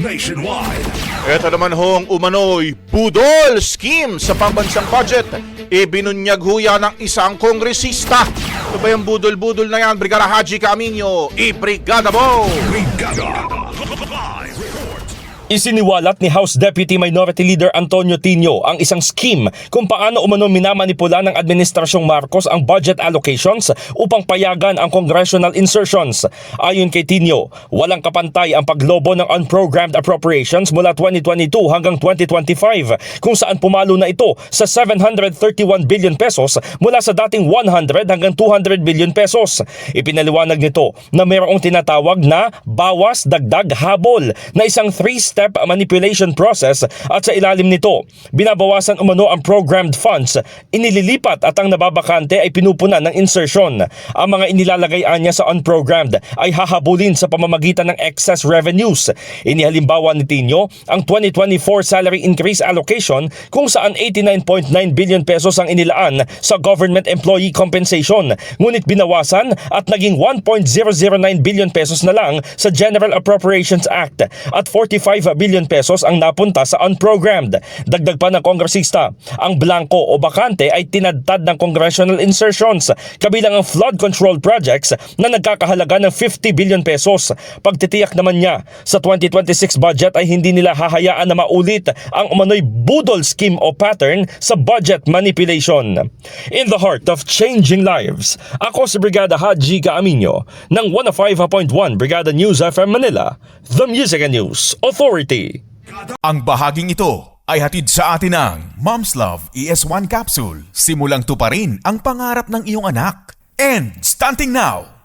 Nationwide. Ito naman hong umano'y budol scheme sa pambansang budget. Ibinunyag huya ng isang kongresista. Ito ba yung budol-budol na yan? Brigada Haji Camino, i-brigada mo! Brigada. Live report. Isiniwalat ni House Deputy Minority Leader Antonio Tino ang isang scheme kung paano umano minamanipula ng Administrasyong Marcos ang budget allocations upang payagan ang congressional insertions. Ayon kay Tino, walang kapantay ang paglobo ng unprogrammed appropriations mula 2022 hanggang 2025 kung saan pumalo na ito sa 731 billion pesos mula sa dating 100 hanggang 200 billion pesos. Ipinaliwanag nito na mayroong tinatawag na bawas, dagdag, habol na isang three-step manipulation process at sa ilalim nito, binabawasan umano ang programmed funds, inililipat at ang nababakante ay pinupunan ng insertion. Ang mga inilalagay niya sa unprogrammed ay hahabulin sa pamamagitan ng excess revenues. Inihalimbawa ni Tino ang 2024 salary increase allocation kung saan 89.9 billion pesos ang inilaan sa government employee compensation, ngunit binawasan at naging 1.009 billion pesos na lang sa General Appropriations Act at 45 billion pesos ang napunta sa unprogrammed. Dagdag pa ng kongresista, ang blanco o bakante ay tinadtad ng congressional insertions, kabilang ang flood control projects na nagkakahalaga ng 50 billion pesos. Pagtitiyak naman niya, sa 2026 budget ay hindi nila hahayaan na maulit ang umano'y budol scheme o pattern sa budget manipulation. In the heart of changing lives, ako si Brigada Haji Camino ng 105.1 Brigada News FM Manila, The Music and News Authority. Ang bahaging ito ay hatid sa atin ng Mom's Love ES1 Capsule. Simulang tuparin ang pangarap ng iyong anak. And starting now!